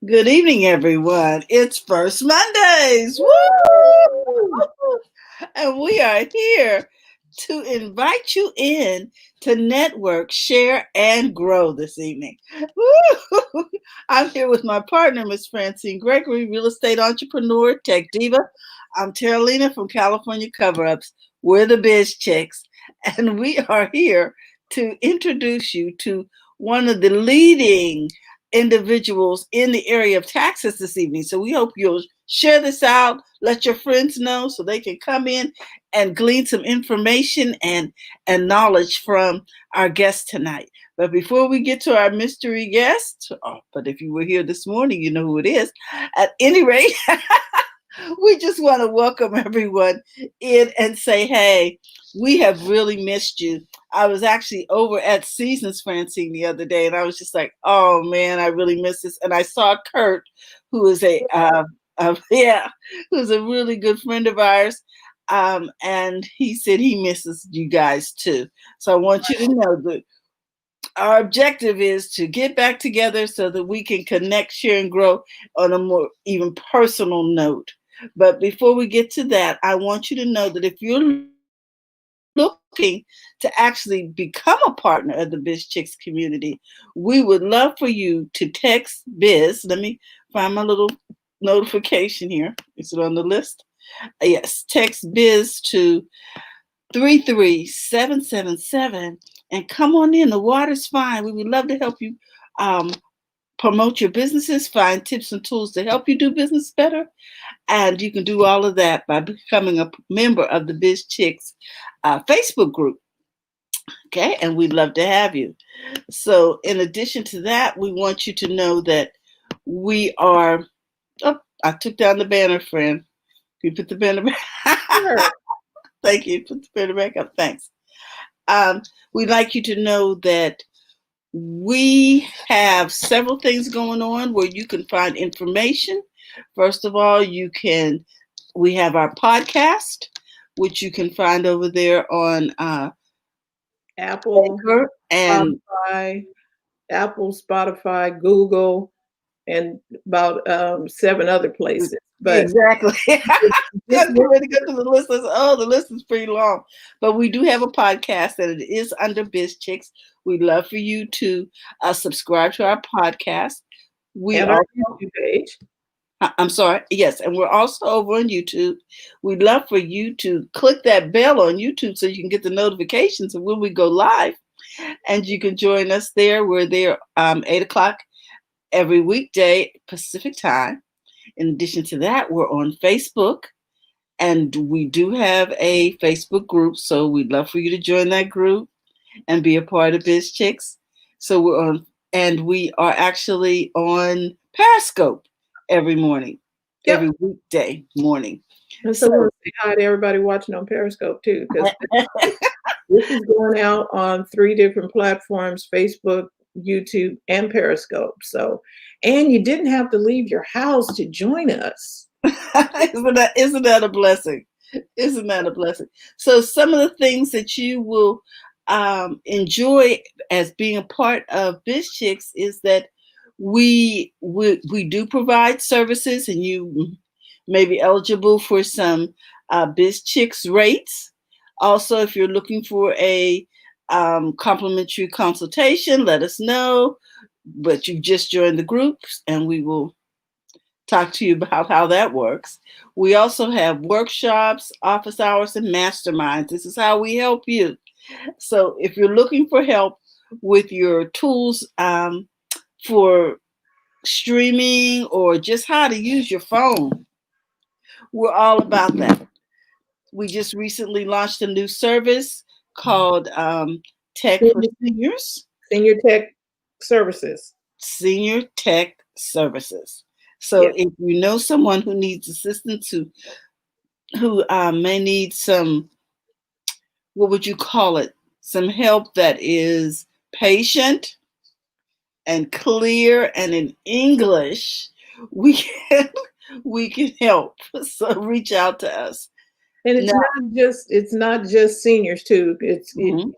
Good evening, everyone. It's First Mondays. Woo! Woo! And we are here to invite you in to network, share, and grow this evening. Woo! I'm here with my partner, Miss Francine Gregory, real estate entrepreneur, tech diva. I'm Terralina from California Cover Ups. We're the Biz Chicks, and we are here to introduce you to one of the leading individuals in the area of taxes this evening. So we hope you'll share this out, let your friends know so they can come in and glean some information and knowledge from our guest tonight. But before we get to our mystery guest, but if you were here this morning, you know who it is. At any rate, we just want to welcome everyone in and say, hey, we have really missed you. I was actually over at Seasons, Francine, the other day, and I was just like, oh man, I really miss this. And I saw Kurt, who is yeah, who's a really good friend of ours. And he said he misses you guys too. So I want you to know that our objective is to get back together so that we can connect, share, and grow on a more even personal note. But before we get to that, I want you to know that if you're looking to actually become a partner of the Biz Chicks community, we would love for you to text Biz. Let me find my little notification here. Is it on the list? Yes, text Biz to 33777 and come on in. The water's fine. We would love to help you um, promote your businesses, find tips and tools to help you do business better. And you can do all of that by becoming a member of the Biz Chicks Facebook group. Okay, and we'd love to have you. So, in addition to that, we want you to know that we are. Oh, I took down the banner, friend. Can you put the banner back? Sure. Thank you. Put the banner back up. Thanks. Um, we'd like you to know that we have several things going on where you can find information. First of all, we have our podcast, which you can find over there on Apple, Anchor and Spotify, Spotify, Google, and about seven other places. But exactly. just I'm ready to go to the list. Oh, the list is pretty long. But we do have a podcast and it is under Biz Chicks. We'd love for you to subscribe to our podcast. We and our are YouTube page. I'm sorry. Yes, and we're also over on YouTube. We'd love for you to click that bell on YouTube so you can get the notifications of when we go live, and you can join us there. We're there 8 o'clock every weekday Pacific time. In addition to that, we're on Facebook, and we do have a Facebook group. So we'd love for you to join that group and be a part of Biz Chicks. So we're on, and we are actually on Periscope every morning, every Yep. weekday morning. And so we So want to say hi to everybody watching on Periscope too, because this is going out on three different platforms: Facebook, YouTube, and Periscope. So, and you didn't have to leave your house to join us. isn't that a blessing? Isn't that a blessing? So some of the things that you will enjoy as being a part of Biz Chicks is that we do provide services, and you may be eligible for some Biz Chicks rates. Also, if you're looking for a complimentary consultation, let us know. But you've just joined the groups, and we will talk to you about how that works. We also have workshops, office hours, and masterminds. This is how we help you. So if you're looking for help with your tools for streaming or just how to use your phone, we're all about that. We just recently launched a new service called Tech for Senior, Seniors, Senior Tech Services. Senior Tech Services. So Yes. if you know someone who needs assistance, who may need some, what would you call it? Some help that is patient and clear and in English, we can we can help. So reach out to us. And Now, it's not just seniors too. mhm,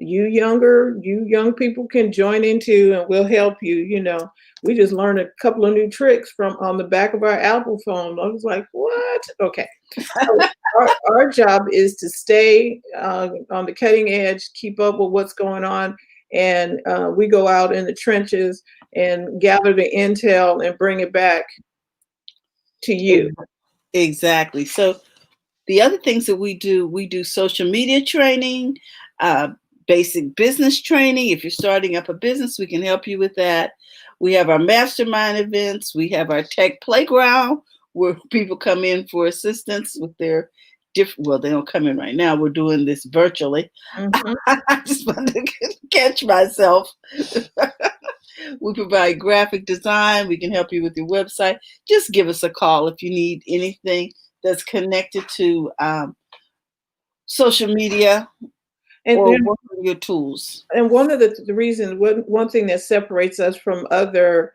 you young people can join into, and we'll help you. We just learned a couple of new tricks from on the back of our Apple phone. I was like, what? Okay. So our job is to stay on the cutting edge, keep up with what's going on, and we go out in the trenches and gather the intel and bring it back to you. Exactly. So the other things that we do social media training, basic business training. If you're starting up a business, we can help you with that. We have our mastermind events. We have our tech playground where people come in for assistance with their well, they don't come in right now. We're doing this virtually. Mhm. I just wanted to catch myself. We provide graphic design. We can help you with your website. Just give us a call if you need anything that's connected to social media And or what are your tools. and one of the reasons, one thing that separates us from other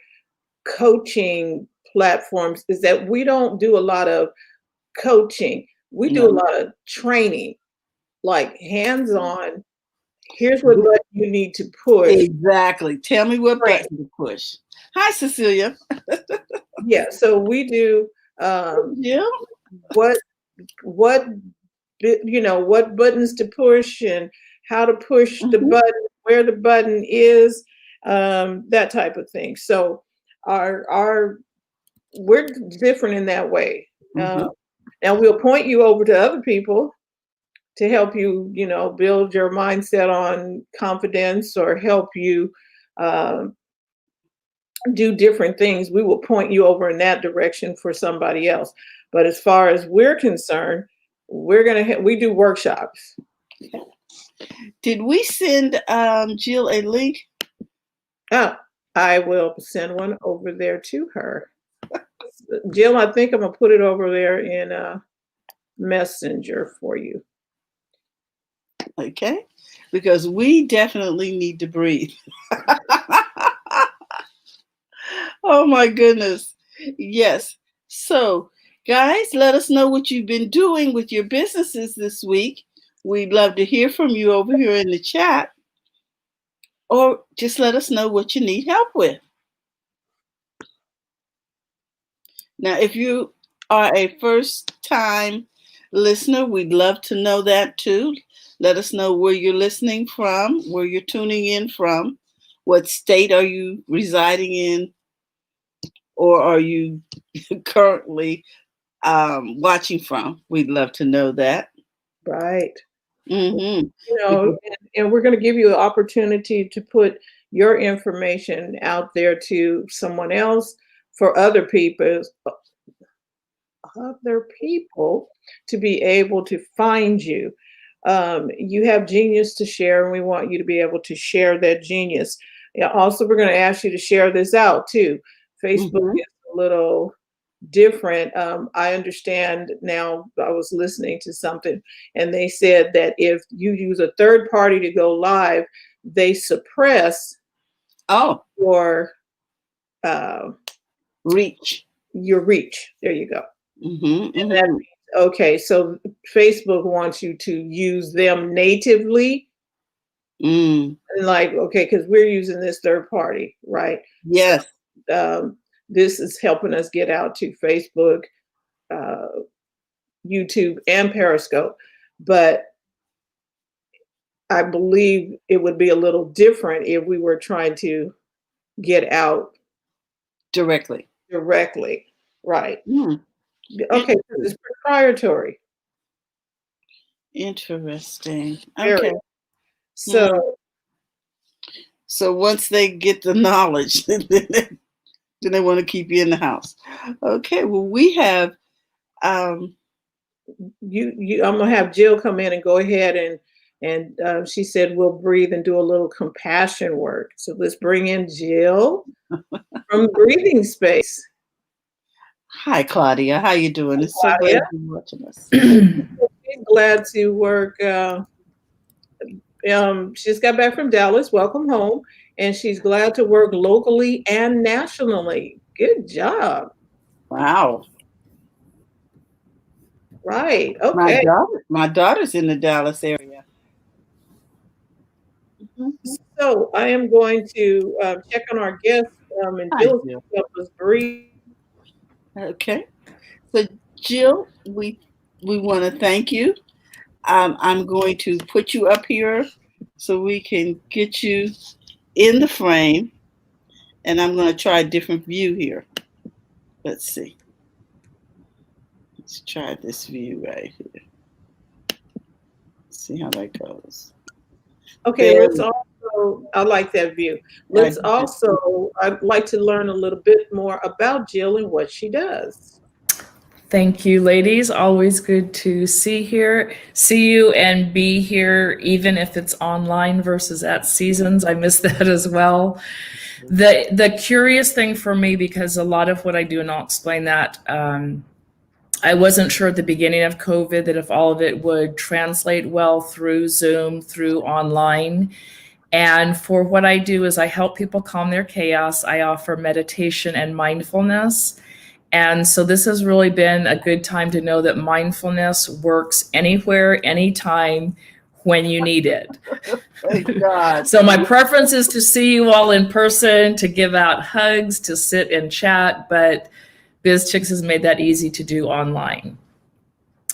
coaching platforms is that we don't do a lot of coaching. We do a No. lot of training, like hands-on. Here's what button you need to push. Exactly. Tell me what Right. button to push. Hi, Cecilia. Yeah, so we do Yeah. what what what buttons to push and how to push the Mhm. button, where the button is, that type of thing. So our we're different in that way. Mhm. And we'll point you over to other people to help you, build your mindset on confidence or help you um, do different things. We will point you over in that direction for somebody else. But as far as we're concerned, we do workshops. Did we send Jill a link? Oh, I will send one over there to her. Jill, I think I'm gonna put it over there in Messenger for you. Okay. Because we definitely need to breathe. Oh my goodness. Yes. So, guys, let us know what you've been doing with your businesses this week. We'd love to hear from you over here in the chat, or just let us know what you need help with. Now, if you are a first time listener, we'd love to know that too. Let us know where you're listening from, where you're tuning in from, what state are you residing in, or are you currently watching from. We'd love to know that. Right. Mm-hmm. And we're going to give you an opportunity to put your information out there to someone else for other people to be able to find you. You have genius to share, and we want you to be able to share that genius. Yeah, also, we're going to ask you to share this out too. Facebook Mm-hmm. is a little different. I understand now. I was listening to something, and they said that if you use a third party to go live, they suppress Oh, your uh, reach. your reach. There you go. Mm-hmm. And that Mm-hmm. means, okay, so Facebook wants you to use them natively, Mm. and like, okay, because we're using this third party, right? So Yes. this is helping us get out to Facebook, uh, YouTube, and Periscope. But I believe it would be a little different if we were trying to get out Directly. directly, right? Mm. Okay, because it's proprietary. Interesting. Very. Okay. So Mm. So once they get the knowledge, then they want to keep you in the house. Okay. Well, we have. Um, I'm gonna have Jill come in and go ahead and she said we'll breathe and do a little compassion work. So let's bring in Jill from Breathing Space. Hi, Claudia. How you doing? It's so Claudia. glad you're watching us. She's glad to work. She just got back from Dallas. Welcome home, and she's glad to work locally and nationally. Good job. Wow. Right. Okay. My daughter's in the Dallas area. Mhm. So I am going to check on our guests, and Hi, Jill Jill. help us breathe. Okay. So, Jill, we want to thank you. I'm going to put you up here so we can get you in the frame, and I'm going to try a different view here. Let's see. Let's try this view right here. See how that goes. Okay, There let's we also, I like that view. go. I Let's did this. also, I'd like to learn a little bit more about Jill and what she does. Thank you, ladies. Always good to see you and be here, even if it's online versus at Seasons. I miss that as well. The curious thing for me, because a lot of what I do, and I'll explain that, I wasn't sure at the beginning of COVID that if all of it would translate well through Zoom, through online. And for what I do is I help people calm their chaos. I offer meditation and mindfulness. And so this has really been a good time to know that mindfulness works anywhere, anytime, when you need it. Thank God. So my preference is to see you all in person, to give out hugs, to sit and chat, but BizChicks has made that easy to do online.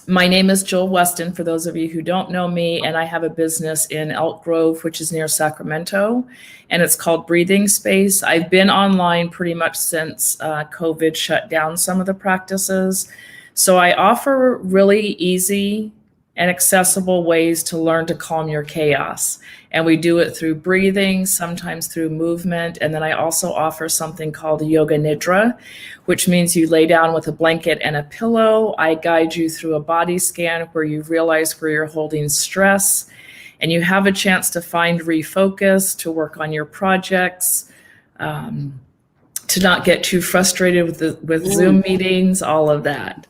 My name is Jill Weston, for those of you who don't know me, and I have a business in Elk Grove, which is near Sacramento, and it's called Breathing Space. I've been online pretty much since COVID shut down some of the practices. So I offer really easy and accessible ways to learn to calm your chaos. And we do it through breathing, sometimes through movement. And then I also offer something called Yoga Nidra, which means you lay down with a blanket and a pillow. I guide you through a body scan where you realize where you're holding stress, and you have a chance to find refocus, to work on your projects, to not get too frustrated with Zoom meetings, all of that.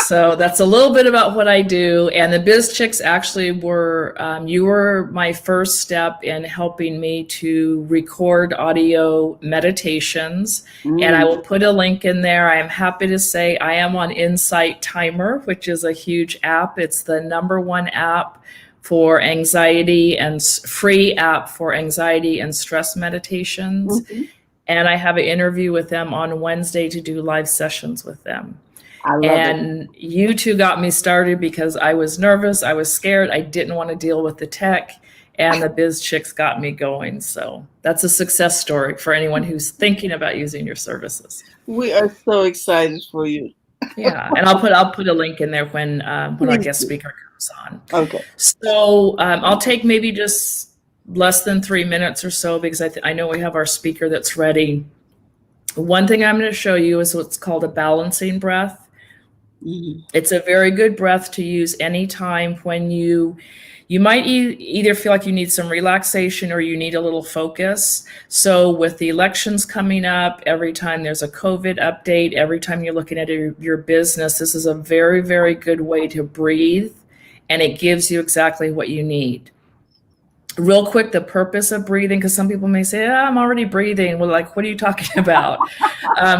So that's a little bit about what I do. And the BizChicks actually were, you were my first step in helping me to record audio meditations. And I will put a link in there. I am happy to say I am on Insight Timer, which is a huge app. It's the #1 app for anxiety and free app for anxiety and stress meditations. Mhm. And I have an interview with them on Wednesday to do live sessions with them. I love it. And you two got me started because I was nervous, I was scared, I didn't want to deal with the tech, and the BizChicks got me going. So that's a success story for anyone who's thinking about using your services. We are so excited for you. Yeah, and I'll put a link in there when our guest speaker comes on. Okay. So I'll take maybe just less than 3 minutes or so, because I know we have our speaker that's ready. One thing I'm going to show you is what's called a balancing breath. It's a very good breath to use anytime when you might either feel like you need some relaxation or you need a little focus. So with the elections coming up, every time there's a COVID update, every time you're looking at your business, this is a very, very good way to breathe, and it gives you exactly what you need. Real quick, the purpose of breathing, because some people may say, I'm already breathing. Well, like, what are you talking about?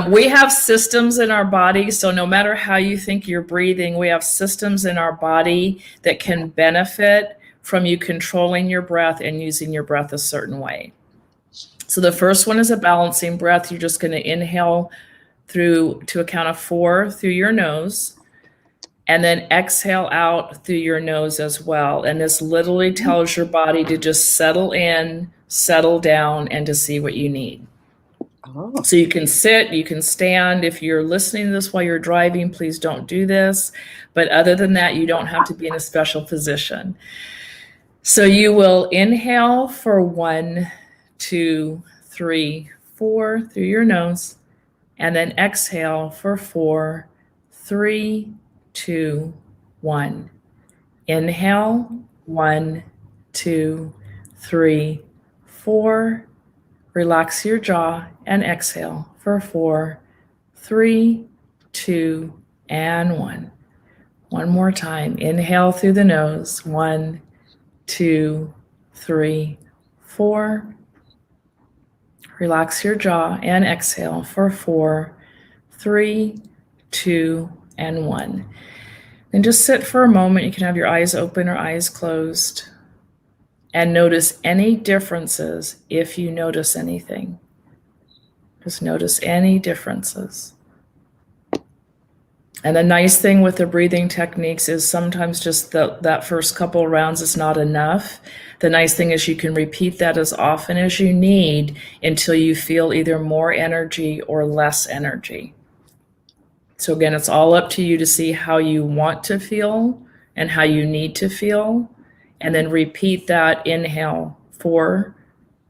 We have systems in our body. So no matter how you think you're breathing, we have systems in our body that can benefit from you controlling your breath and using your breath a certain way. So the first one is a balancing breath. You're just going to inhale to a count of 4 through your nose, and then exhale out through your nose as well. And this literally tells your body to just settle in, settle down, and to see what you need. Oh. So you can sit, you can stand. If you're listening to this while you're driving, please don't do this. But other than that, you don't have to be in a special position. So you will inhale for 1, 2, 3, 4 through your nose, and then exhale for 4, 3, 2, 1. Inhale, 1, 2, 3, 4. Relax your jaw and exhale for 4, 3, 2, and 1. One more time. Inhale through the nose. 1, 2, 3, 4. Relax your jaw and exhale for 4, 3, 2, and 1. And just sit for a moment. You can have your eyes open or eyes closed. and notice any differences if you notice anything. Just notice any differences. And the nice thing with the breathing techniques is sometimes just that first couple rounds is not enough. The nice thing is you can repeat that as often as you need until you feel either more energy or less energy. So again, it's all up to you to see how you want to feel and how you need to feel. And then repeat that inhale 4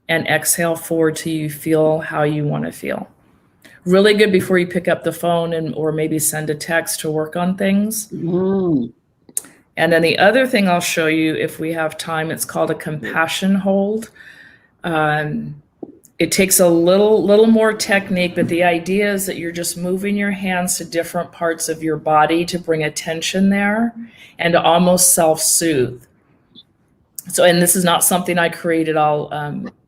and exhale 4 till you feel how you want to feel. Really good before you pick up the phone or maybe send a text to work on things. And then the other thing I'll show you if we have time, it's called a compassion hold. It takes a little more technique, but the idea is that you're just moving your hands to different parts of your body to bring attention there and to almost self-soothe. So, and this is not something I created. I'll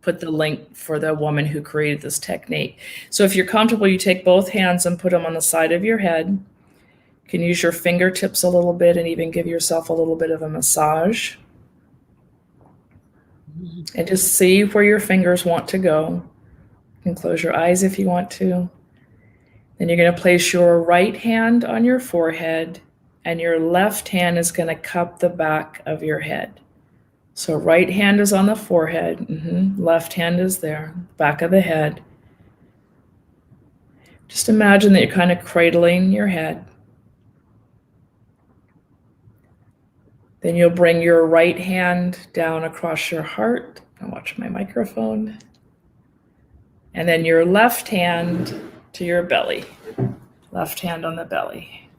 put the link for the woman who created this technique. So if you're comfortable, you take both hands and put them on the side of your head. You can use your fingertips a little bit and even give yourself a little bit of a massage. And just see where your fingers want to go. You can close your eyes if you want to. Then you're going to place your right hand on your forehead and your left hand is going to cup the back of your head. So right hand is on the forehead, left hand is there, back of the head. Just imagine that you're kind of cradling your head. Then you'll bring your right hand down across your heart. I'll watch my microphone. And then your left hand to your belly. Left hand on the belly.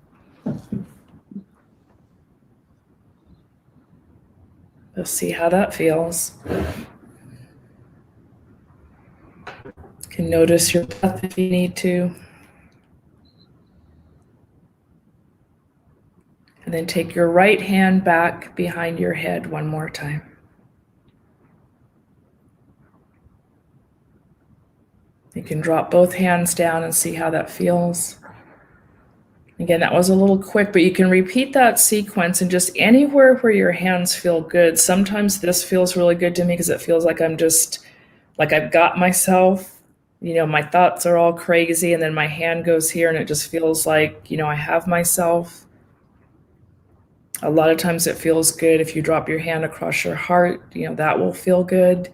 Let's see how that feels. You can notice your breath if you need to. And then take your right hand back behind your head one more time. You can drop both hands down and see how that feels. Again, that was a little quick, but you can repeat that sequence and just anywhere where your hands feel good. Sometimes this feels really good to me because it feels like I'm just, like I've got myself, my thoughts are all crazy and then my hand goes here and it just feels like, I have myself. A lot of times it feels good if you drop your hand across your heart, that will feel good.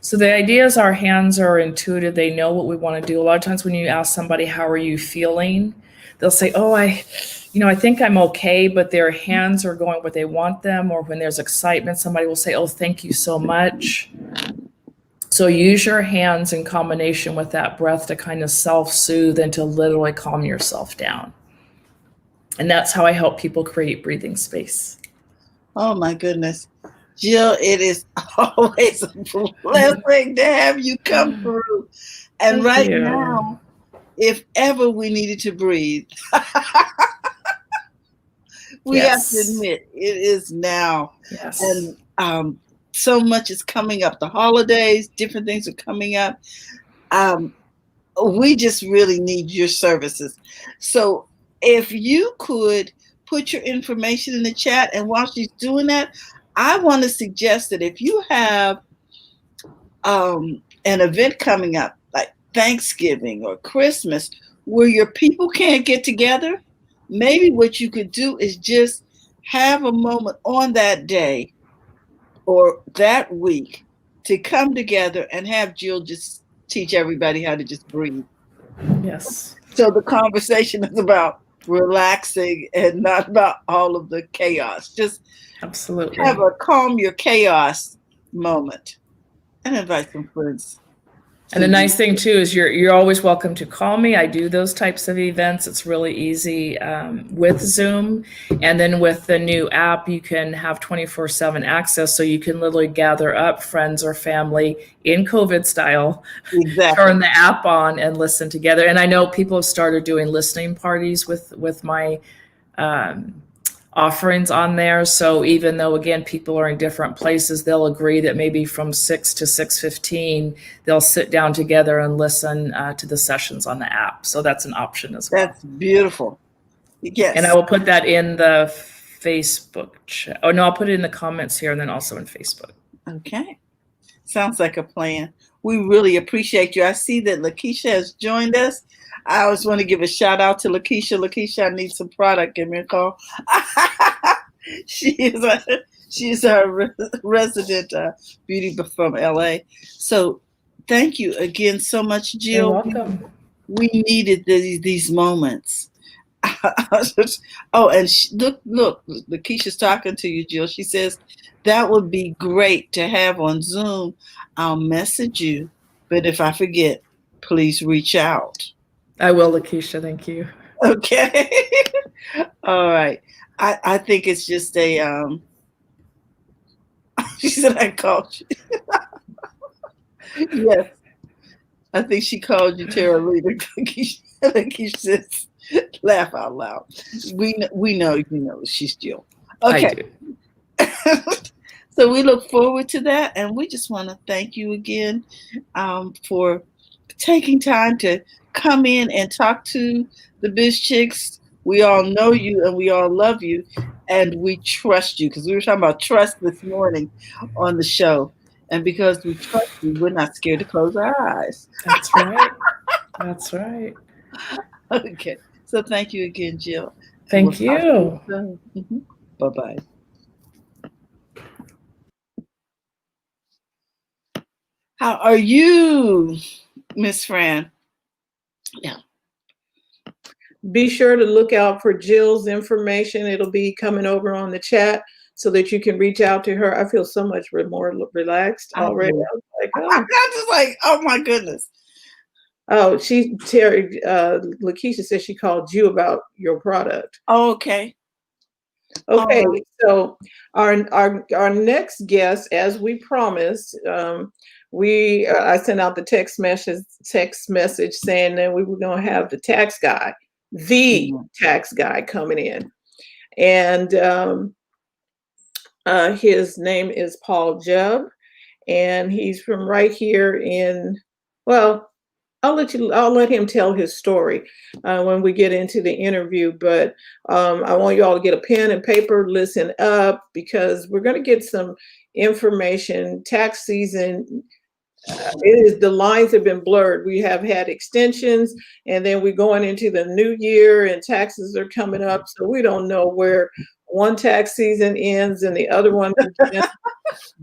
So the idea is our hands are intuitive. They know what we want to do. A lot of times when you ask somebody, how are you feeling? They'll say, oh, I think I'm okay, but their hands are going where they want them. Or when there's excitement, somebody will say, oh, thank you so much. So use your hands in combination with that breath to kind of self-soothe and to literally calm yourself down. And that's how I help people create breathing space. Oh, my goodness. Jill, it is always a blessing to have you come through. And Thank right you. now, if ever we needed to breathe, we have to admit it is now. Yes. And so much is coming up. The holidays, different things are coming up. We just really need your services. So if you could put your information in the chat, and while she's doing that, I want to suggest that if you have an event coming up, like Thanksgiving or Christmas, where your people can't get together, maybe what you could do is just have a moment on that day or that week to come together and have Jill just teach everybody how to just breathe. Yes. So the conversation is about relaxing and not about all of the chaos. Just absolutely have a calm your chaos moment and invite some friends. And the nice thing too is you're always welcome to call me. I do those types of events. It's really easy with Zoom. And then with the new app, you can have 24/7 access. So you can literally gather up friends or family in COVID style, Exactly. turn the app on and listen together. And I know people have started doing listening parties with my offerings on there. So even though, again, people are in different places, they'll agree that maybe from 6 to 6:15, they'll sit down together and listen to the sessions on the app. So that's an option as well. That's beautiful. Yes. And I will put that in the Facebook chat. Oh, no, I'll put it in the comments here and then also in Facebook. Okay. Sounds like a plan. We really appreciate you. I see that Lakeisha has joined us. I always want to give a shout out to Lakeisha. Lakeisha, I need some product. Give me a call. she is our resident beauty from LA. So thank you again so much, You're Jill. welcome. We needed these moments. Oh, and look, Lakeisha's talking to you, Jill. She says that would be great to have on Zoom. I'll message you, but if I forget, please reach out. I will, Lakeisha. Thank you. Okay. All right. I think it's just a she said I called you. Yes. I think she called you Tara Leader. Lakeisha says, laugh out loud. We know you know she's Jill. Okay. I do. So we look forward to that, and we just want to thank you again for taking time to come in and talk to the Biz Chicks. We all know you and we all love you, and we trust you, because we were talking about trust this morning on the show. And because we trust you, we're not scared to close our eyes. That's right. That's right. Okay. So thank you again, Jill. Thank you. Mm-hmm. Bye-bye. How are you, Miss Fran? Yeah. Be sure to look out for Jill's information. It'll be coming over on the chat so that you can reach out to her. I feel so much more relaxed already. I was like, oh. I'm just like, oh my goodness. Oh, Terry, Lakeisha said she called you about your product. Oh, okay. Okay, right. So our next guest, as we promised, I sent out the text message saying that we were going to have the tax guy coming in, and his name is Paul Jubb, and he's from right here in, well, I'll let him tell his story when we get into the interview. But I want you all to get a pen and paper, listen up, because we're going to get some information. Tax season, the lines have been blurred. We have had extensions, and then we're going into the new year, and taxes are coming up. So we don't know where one tax season ends and the other one begins,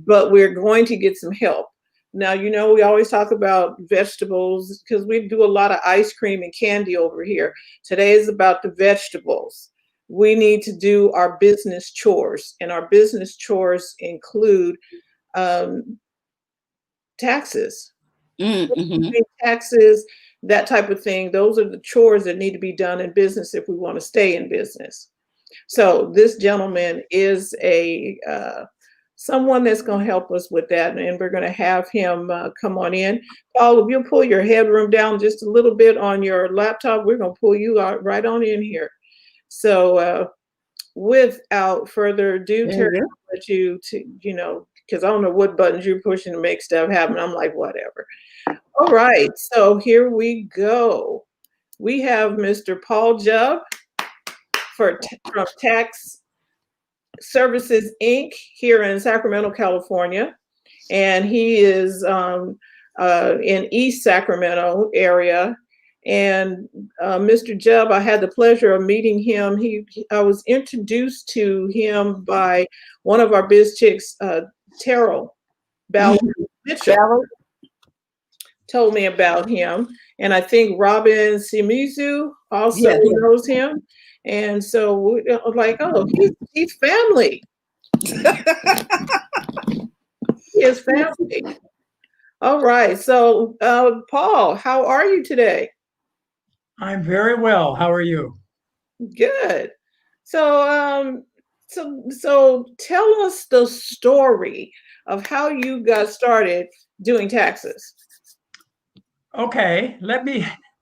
but we're going to get some help. Now, we always talk about vegetables because we do a lot of ice cream and candy over here. Today is about the vegetables. We need to do our business chores, and our business chores include taxes. Mm-hmm. Taxes, that type of thing. Those are the chores that need to be done in business if we want to stay in business. So this gentleman is someone that's going to help us with that, and we're going to have him come on in. Paul, if you'll pull your headroom down just a little bit on your laptop, we're going to pull you out right on in here. So without further ado, Terry, I'll let you because I don't know what buttons you're pushing to make stuff happen. I'm like, whatever. All right, so here we go. We have Mr. Paul Jubb from Tax Services Inc. here in Sacramento, California, and he is in East Sacramento area. And Mr. Jubb, I had the pleasure of meeting him. I was introduced to him by one of our biz chicks, Terrell Ballard Mitchell, told me about him, and I think Robin Simizu also knows him. And so we're like, oh, he's family. He is family. All right. So, Paul, how are you today? I'm very well. How are you? Good. So, so tell us the story of how you got started doing taxes. Okay,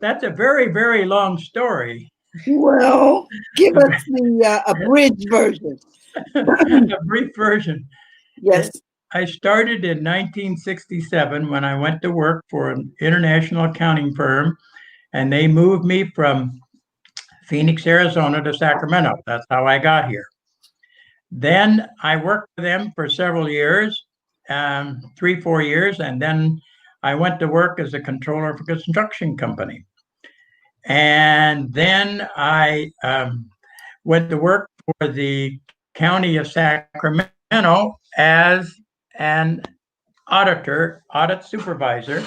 that's a very, very long story. Well, give us the abridged version. A brief version. Yes. I started in 1967 when I went to work for an international accounting firm, and they moved me from Phoenix, Arizona to Sacramento. That's how I got here. Then I worked for them for several years, 3-4 years, and then I went to work as a controller of a construction company. And then I went to work for the County of Sacramento as an audit supervisor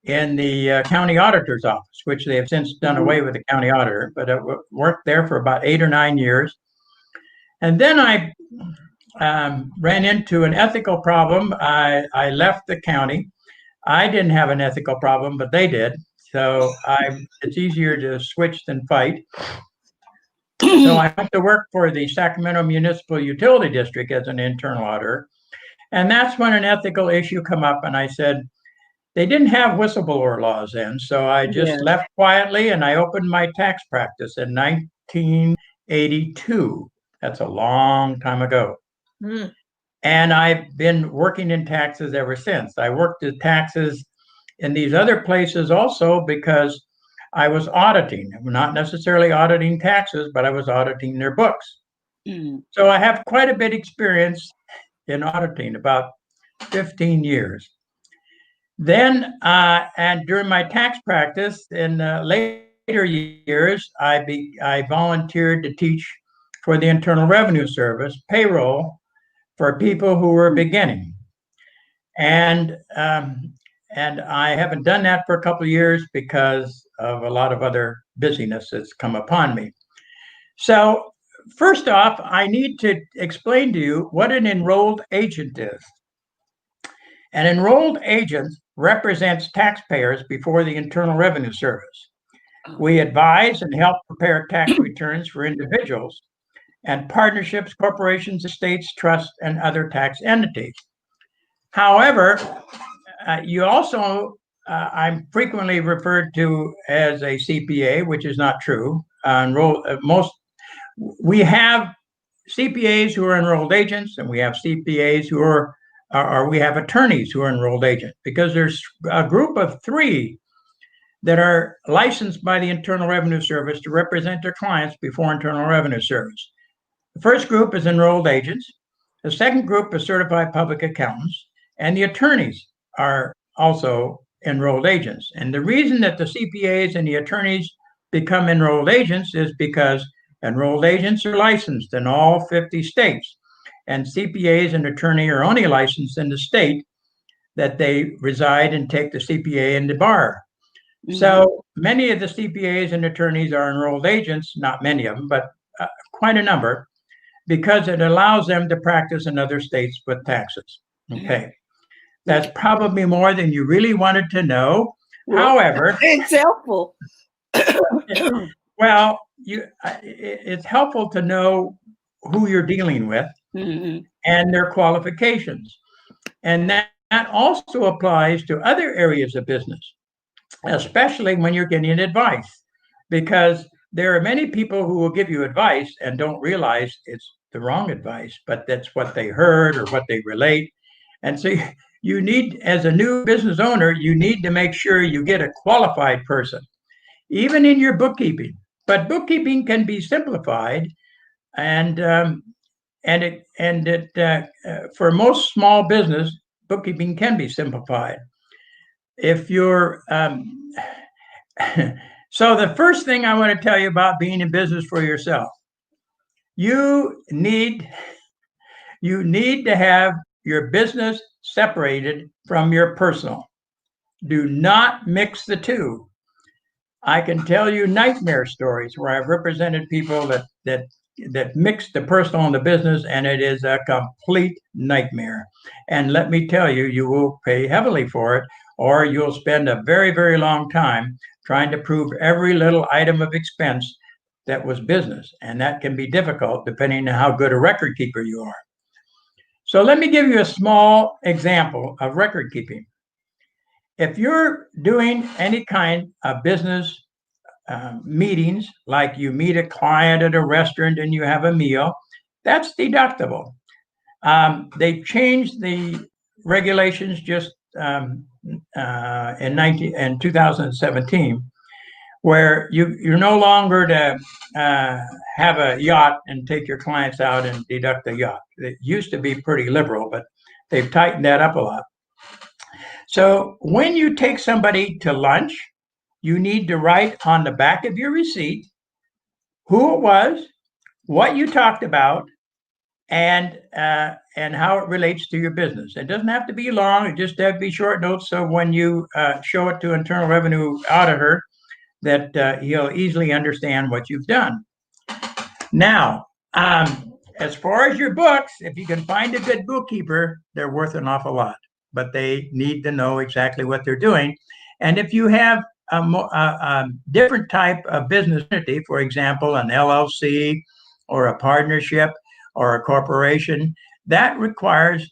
in the county auditor's office, which they have since done away with the county auditor, but I worked there for about 8 or 9 years. And then I ran into an ethical problem. I left the county. I didn't have an ethical problem, but they did. So it's easier to switch than fight. So I went to work for the Sacramento Municipal Utility District as an internal auditor. And that's when an ethical issue come up, and I said, they didn't have whistleblower laws then. So I just left quietly, and I opened my tax practice in 1982. That's a long time ago. Mm. And I've been working in taxes ever since. I worked in taxes in these other places also because I was auditing, not necessarily auditing taxes, but I was auditing their books. Mm. So I have quite a bit of experience in auditing, about 15 years. Then, and during my tax practice in later years, I volunteered to teach for the Internal Revenue Service payroll for people who were beginning. And I haven't done that for a couple of years because of a lot of other busyness that's come upon me. So first off, I need to explain to you what an enrolled agent is. An enrolled agent represents taxpayers before the Internal Revenue Service. We advise and help prepare tax returns for individuals and partnerships, corporations, estates, trusts, and other tax entities. However, you also, I'm frequently referred to as a CPA, which is not true. We have CPAs who are enrolled agents, and we have CPAs who are we have attorneys who are enrolled agents, because there's a group of 3 that are licensed by the Internal Revenue Service to represent their clients before Internal Revenue Service. The first group is enrolled agents. The second group is certified public accountants, and the attorneys are also enrolled agents. And the reason that the CPAs and the attorneys become enrolled agents is because enrolled agents are licensed in all 50 states. And CPAs and attorney are only licensed in the state that they reside and take the CPA and the bar. Mm-hmm. So many of the CPAs and attorneys are enrolled agents, not many of them, but quite a number, because it allows them to practice in other states with taxes. Okay. That's probably more than you really wanted to know. Well, however, it's helpful. Well, it's helpful to know who you're dealing with. Mm-hmm. And their qualifications. And that also applies to other areas of business, especially when you're getting advice, because there are many people who will give you advice and don't realize it's the wrong advice, but that's what they heard or what they relate. And so you need, as a new business owner, you need to make sure you get a qualified person, even in your bookkeeping. But bookkeeping can be simplified, and for most small business, bookkeeping can be simplified. If you're so the first thing I want to tell you about being in business for yourself, you need to have your business separated from your personal. Do not mix the two. I can tell you nightmare stories where I've represented people that mix the personal and the business, and it is a complete nightmare. And let me tell you, you will pay heavily for it, or you'll spend a very, very long time trying to prove every little item of expense that was business. And that can be difficult depending on how good a record keeper you are. So let me give you a small example of record keeping. If you're doing any kind of business meetings, like you meet a client at a restaurant and you have a meal, that's deductible. They changed the regulations just in 2017, where you're no longer to have a yacht and take your clients out and deduct the yacht. It used to be pretty liberal, but they've tightened that up a lot. So when you take somebody to lunch, you need to write on the back of your receipt who it was, what you talked about, and how it relates to your business. It doesn't have to be long. It just have to be short notes. So when you show it to Internal Revenue Auditor, that he'll easily understand what you've done. Now, as far as your books, if you can find a good bookkeeper, they're worth an awful lot, but they need to know exactly what they're doing. And if you have a different type of business entity, for example, an LLC or a partnership or a corporation, that requires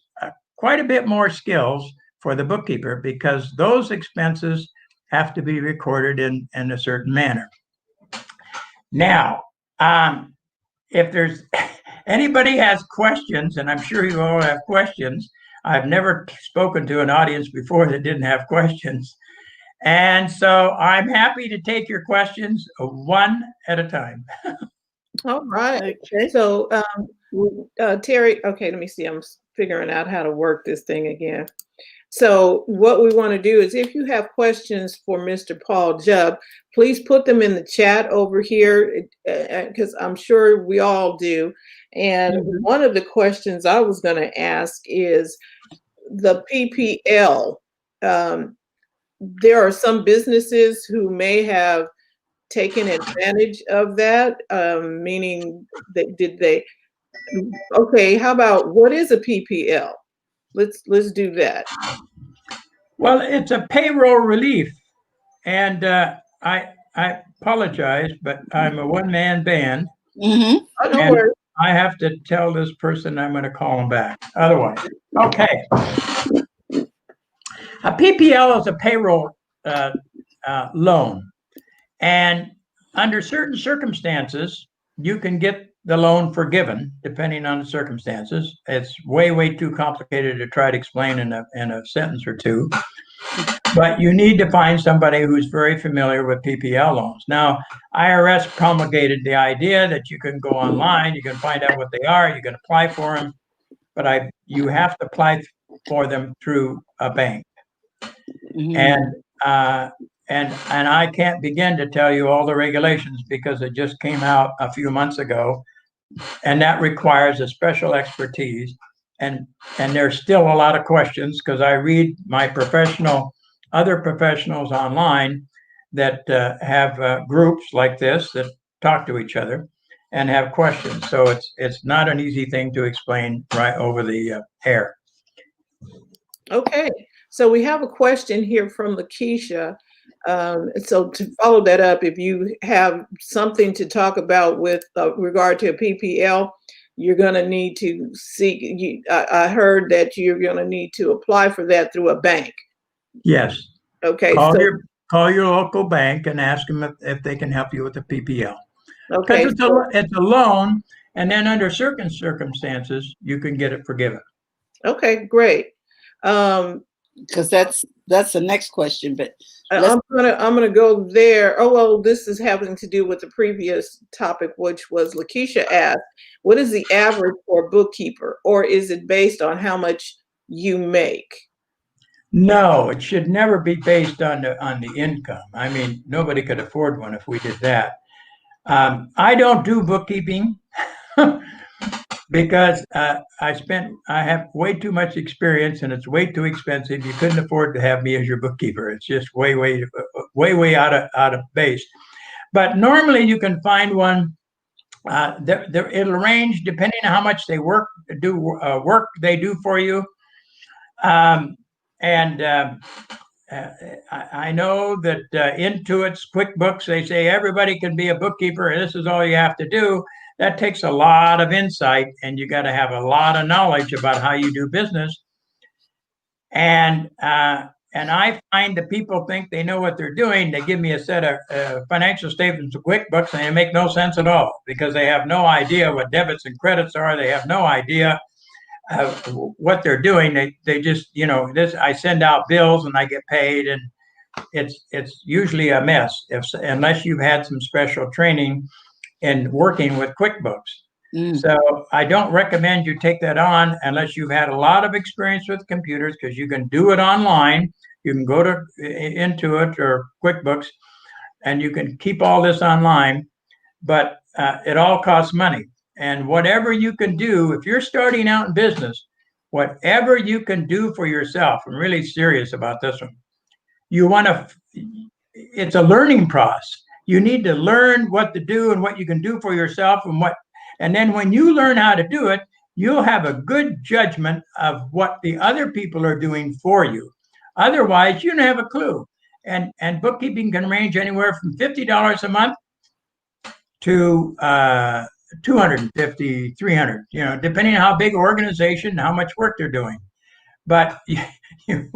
quite a bit more skills for the bookkeeper, because those expenses have to be recorded in a certain manner. Now, if there's anybody has questions, and I'm sure you all have questions, I've never spoken to an audience before that didn't have questions. And so I'm happy to take your questions one at a time. All right. Okay. So, Terry, okay, let me see. I'm figuring out how to work this thing again. So what we want to do is, if you have questions for Mr. Paul Jubb, please put them in the chat over here, because I'm sure we all do. And one of the questions I was going to ask is the PPL. There are some businesses who may have taken advantage of that, meaning that okay, how about, what is a PPL? Let's do that. Well, it's a payroll relief, and I apologize, but I'm a one-man band. Mm-hmm. Oh, no and worries. I have to tell this person I'm going to call him back. Otherwise, okay. A PPL is a payroll loan, and under certain circumstances, you can get the loan forgiven, depending on the circumstances. It's way too complicated to try to explain in a sentence or two. But you need to find somebody who's very familiar with PPL loans. Now, IRS promulgated the idea that you can go online, you can find out what they are, you can apply for them, but you have to apply for them through a bank. And I can't begin to tell you all the regulations, because it just came out a few months ago, and that requires a special expertise. And there's still a lot of questions, because I read my other professionals online that have groups like this that talk to each other and have questions. So it's not an easy thing to explain right over the air. Okay, so we have a question here from Lakeisha. So to follow that up, if you have something to talk about with regard to a PPL, you're going to need to seek. I heard that you're going to need to apply for that through a bank. Yes. Okay. Call your local bank and ask them if they can help you with the PPL. Okay. Because it's a loan, and then under certain circumstances, you can get it forgiven. Okay, great. Because that's the next question, but I'm gonna go there. Oh, well, this is having to do with the previous topic, which was Lakeisha asked, what is the average for a bookkeeper, or is it based on how much you make? No, it should never be based on the income. I mean, nobody could afford one if we did that. I don't do bookkeeping because I have way too much experience, and it's way too expensive. You couldn't afford to have me as your bookkeeper. It's just way out of base. But normally you can find one. It'll range depending on how much they work they do for you. I know that Intuit's QuickBooks, they say everybody can be a bookkeeper, and this is all you have to do. That takes a lot of insight, and you got to have a lot of knowledge about how you do business. And I find that people think they know what they're doing. They give me a set of financial statements of QuickBooks, and they make no sense at all, because they have no idea what debits and credits are. They have no idea what they're doing. They just, I send out bills and I get paid, and it's usually a mess unless you've had some special training in working with QuickBooks. So I don't recommend you take that on unless you've had a lot of experience with computers, because you can do it online. You can go to Intuit or QuickBooks and you can keep all this online, but it all costs money. And whatever you can do, if you're starting out in business, whatever you can do for yourself, I'm really serious about this one. It's a learning process. You need to learn what to do and what you can do for yourself, and then when you learn how to do it, you'll have a good judgment of what the other people are doing for you. Otherwise, you don't have a clue. And bookkeeping can range anywhere from $50 a month to $250, $300, depending on how big organization and how much work they're doing. But you're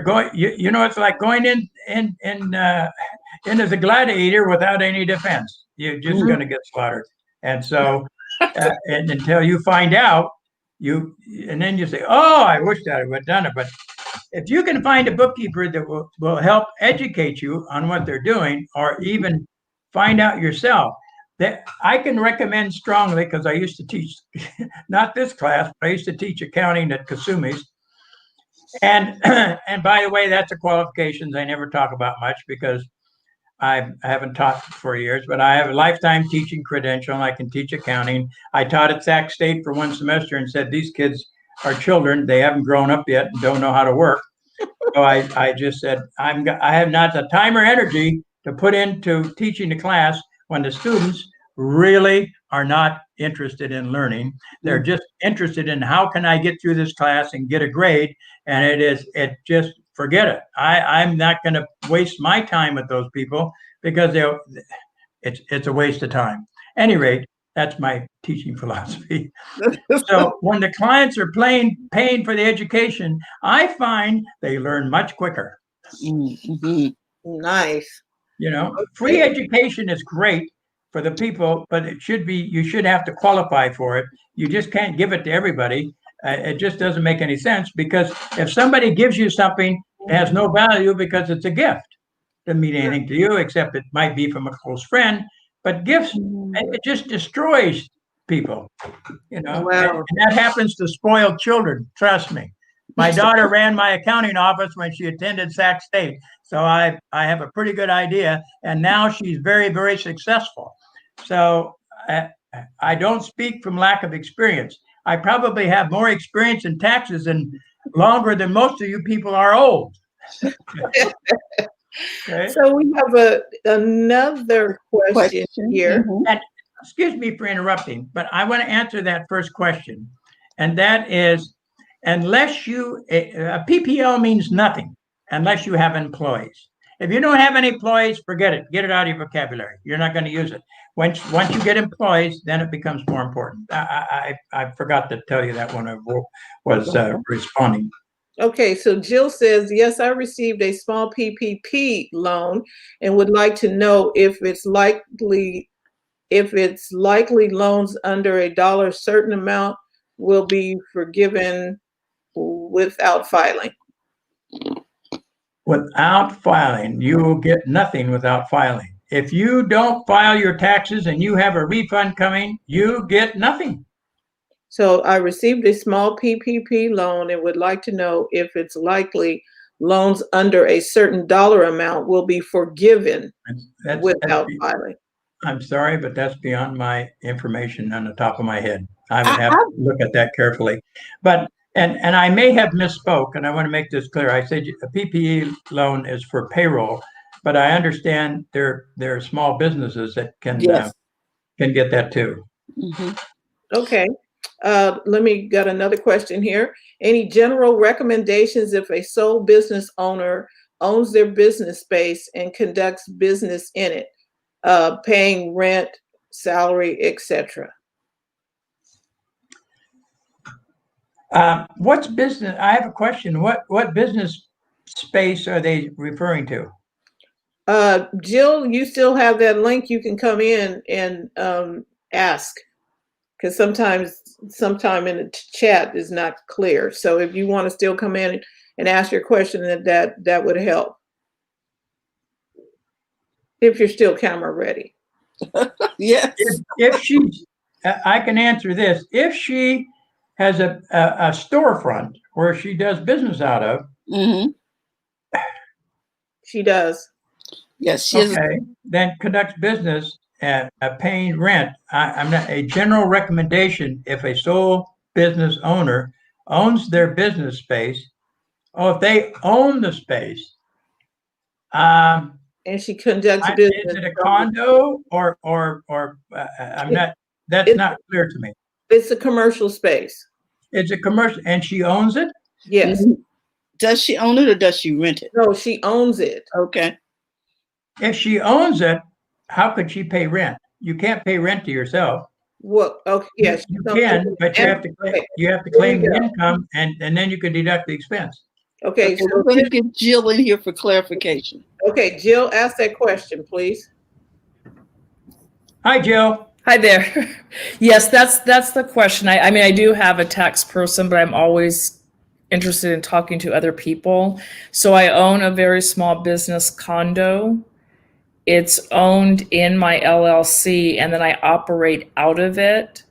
going, it's like going in as a gladiator without any defense. You're just going to get slaughtered. And so, and until you find out, and then you say, oh, I wish that I would have done it. But if you can find a bookkeeper that will help educate you on what they're doing, or even find out yourself, that I can recommend strongly, because I used to teach, not this class, but I used to teach accounting at Kasumi's. And by the way, that's a qualifications I never talk about much, because I haven't taught for 4 years, but I have a lifetime teaching credential and I can teach accounting. I taught at Sac State for 1 semester and said, these kids are children. They haven't grown up yet and don't know how to work. So I just said, I have not the time or energy to put into teaching the class when the students really are not interested in learning. They're just interested in how can I get through this class and get a grade. And just forget it. I'm not going to waste my time with those people, because it's a waste of time. At any rate, that's my teaching philosophy. So when the clients are paying for the education, I find they learn much quicker. Mm-hmm. Nice. Free education is great for the people, but you should have to qualify for it. You just can't give it to everybody. It just doesn't make any sense, because if somebody gives you something, it has no value because it's a gift. Doesn't mean anything to you, except it might be from a close friend. But gifts, it just destroys people, Wow. And that happens to spoiled children. Trust me. My daughter ran my accounting office when she attended Sac State. So I have a pretty good idea. And now she's very, very successful. So I don't speak from lack of experience. I probably have more experience in taxes and longer than most of you people are old. Okay. So we have another question here. Mm-hmm. And excuse me for interrupting, but I want to answer that first question. And that is, unless a PPL means nothing unless you have employees. If you don't have any employees, forget it. Get it out of your vocabulary. You're not going to use it. Once you get employees, then it becomes more important. I forgot to tell you that when I was responding. Okay, so Jill says, yes, I received a small PPP loan and would like to know if it's likely loans under $1 certain amount will be forgiven without filing. Without filing, you will get nothing without filing. If you don't file your taxes and you have a refund coming, you get nothing. So I received a small PPP loan and would like to know if it's likely loans under a certain dollar amount will be forgiven without filing. I'm sorry, but that's beyond my information on the top of my head. I would have to look at that carefully. But and I may have misspoke, and I want to make this clear. I said a PPP loan is for payroll, but I understand there are small businesses that can get that too. Mm-hmm. Okay. Got another question here. Any general recommendations if a sole business owner owns their business space and conducts business in it, paying rent, salary, etc.? What's business? I have a question. What business space are they referring to? Jill, you still have that link. You can come in and ask, because sometime in the chat is not clear. So if you want to still come in and ask your question, that would help. If you're still camera ready. Yes. If she's, I can answer this. If she has a storefront where she does business out of, Hmm. She does. Yes, she is. okay, then conducts business at paying rent. I'm not a general recommendation. If a sole business owner owns their business space, if they own the space, um, And she conducts is business it a from condo or I'm not. That's It's- not clear to me. it's a commercial space. It's a commercial, and she owns it. Yes. Does she own it or does she rent it? No, she owns it. Okay. If she owns it, how could she pay rent? You can't pay rent to yourself. What? Okay. Yes. You can, but you have to claim the income, and then you can deduct the expense. Okay. Okay, we're going to get Jill in here for clarification. Okay, Jill, ask that question, please. Hi, Jill. Hi there. Yes, that's the question. I mean, I do have a tax person, but I'm always interested in talking to other people. So I own a very small business condo. It's owned in my LLC, and then I operate out of it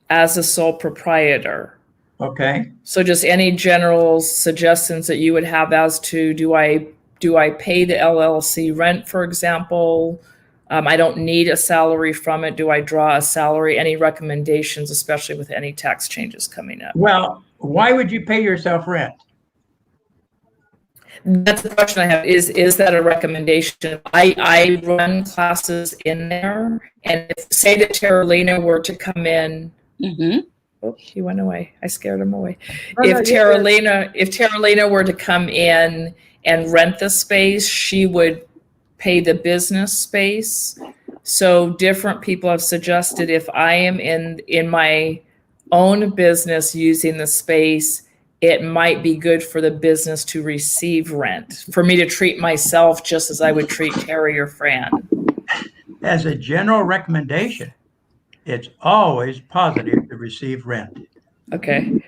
as a sole proprietor. Okay. So just any general suggestions that you would have as to do I pay the LLC rent, for example? I don't need a salary from it. Do I draw a salary? Any recommendations, especially with any tax changes coming up? Well, why would you pay yourself rent? That's the question I have. Is that a recommendation? I run classes in there, and if say that Terralina were to come in. Mm-hmm. Oh, he went away. I scared him away. Oh, If Terralina were to come in and rent the space, she would pay the business space. So different people have suggested if I am in my own business using the space, it might be good for the business to receive rent, for me to treat myself just as I would treat Terry or Fran. As a general recommendation, it's always positive to receive rent. Okay.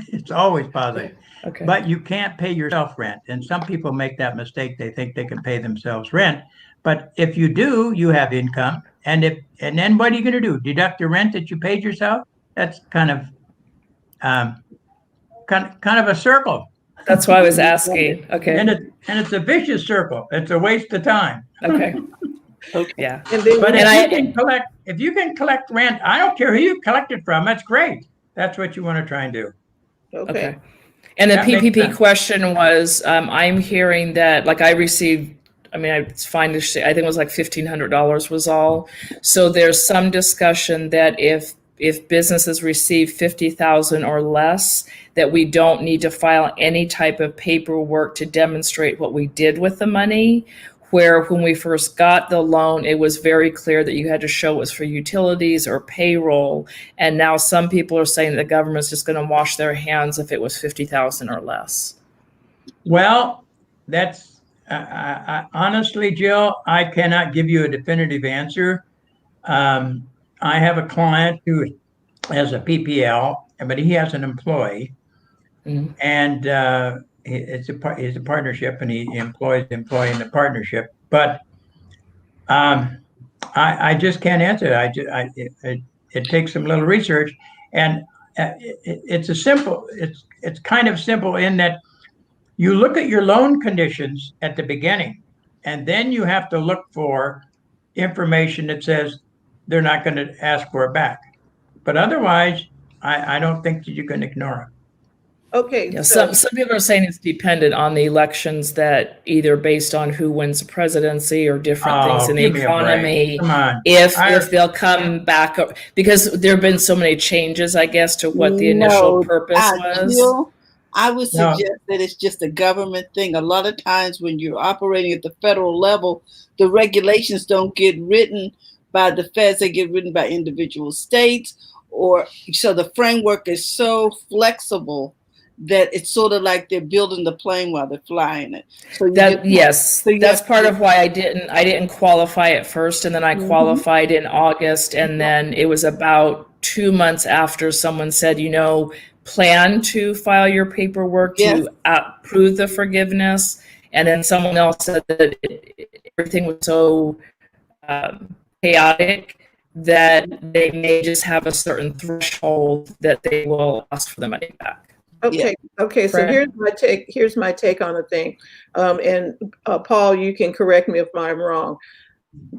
It's always positive. Okay. But you can't pay yourself rent. And some people make that mistake. They think they can pay themselves rent. But if you do, you have income. And then what are you going to do? Deduct the rent that you paid yourself? That's kind of a circle. That's why I was asking. Okay. And it's a vicious circle. It's a waste of time. Okay. Okay. Yeah. And then But And if you can collect rent, I don't care who you collect it from. That's great. That's what you want to try and do. Okay. And the That makes PPP sense. question was, I'm hearing that, like, I received, I mean, it's fine to say, I think it was like $1,500 was all. So there's some discussion that if businesses receive 50,000 or less, that we don't need to file any type of paperwork to demonstrate what we did with the money. Where when we first got the loan, it was very clear that you had to show it was for utilities or payroll. And now some people are saying the government's just going to wash their hands if it was 50,000 or less. Well, that's honestly, Jill, I cannot give you a definitive answer. I have a client who has a PPL, but he has an employee, and it's a partnership, and he employs the employee in the partnership. But I just can't answer it. It takes some little research, and it's kind of simple in that you look at your loan conditions at the beginning, and then you have to look for information that says they're not going to ask for it back. But otherwise, I don't think that you can ignore it. Okay. Yeah, So, some people are saying it's dependent on the elections, that either based on who wins the presidency or different things in the Give me a break. economy. Come on. If they'll come back, because there have been so many changes, I guess, to what the initial purpose was. Jill, I would No. suggest that it's just a government thing. A lot of times when you're operating at the federal level, the regulations don't get written by the feds, they get written by individual states, or so the framework is so flexible that it's sort of like they're building the plane while they're flying it. So Yes, so you that's have part to- of why I didn't qualify at first, and then I qualified in August, and then it was about 2 months after someone said, plan to file your paperwork Yes. to approve the forgiveness, and then someone else said that everything was so chaotic that they may just have a certain threshold that they will ask for the money back. Okay. Okay. So Fred? here's my take on the thing. And Paul, you can correct me if I'm wrong.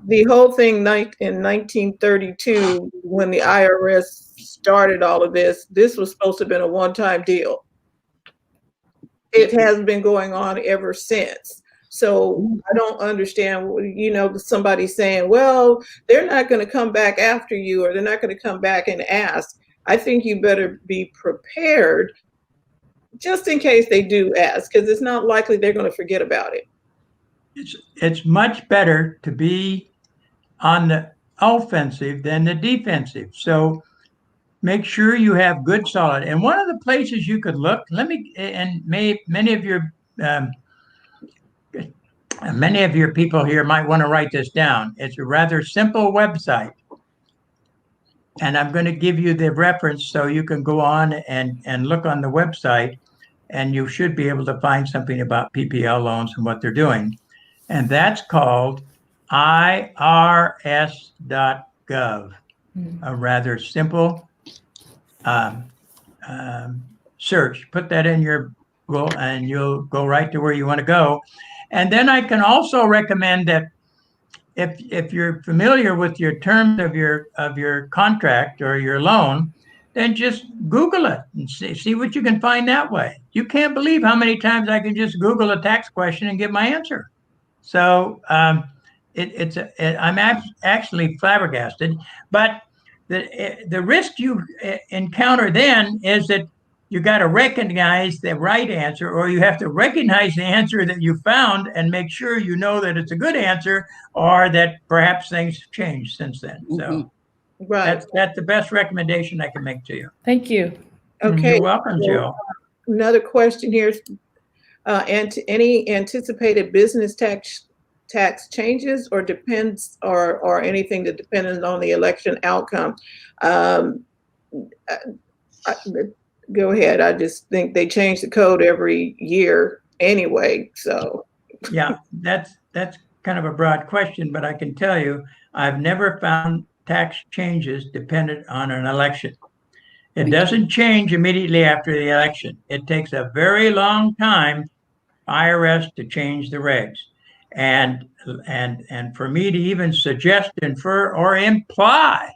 The whole thing in 1932, when the IRS started all of this was supposed to have been a one-time deal. It has been going on ever since. So I don't understand, somebody saying, well, they're not going to come back after you, or they're not going to come back and ask. I think you better be prepared just in case they do ask, because it's not likely they're going to forget about it. It's much better to be on the offensive than the defensive. So make sure you have good solid. And one of the places you could look, many of your people here might want to write this down. It's a rather simple website. And I'm going to give you the reference so you can go on and look on the website, and you should be able to find something about PPL loans and what they're doing. And that's called irs.gov, a rather simple search. Put that in your Google and you'll go right to where you want to go. And then I can also recommend that if you're familiar with your terms of your contract or your loan, then just Google it and see what you can find that way. You can't believe how many times I can just Google a tax question and get my answer. So I'm actually flabbergasted. But the risk you encounter then is that you got to recognize the right answer, or you have to recognize the answer that you found and make sure you know that it's a good answer, or that perhaps things have changed since then. So Right. that's the best recommendation I can make to you. Thank you. Okay. You're welcome, Jill. Another question here. Any anticipated business tax changes, or depends, or anything that depends on the election outcome? Go ahead. I just think they change the code every year anyway. So yeah, that's kind of a broad question, but I can tell you, I've never found tax changes dependent on an election. It doesn't change immediately after the election. It takes a very long time, IRS, to change the regs. And for me to even suggest, infer, or imply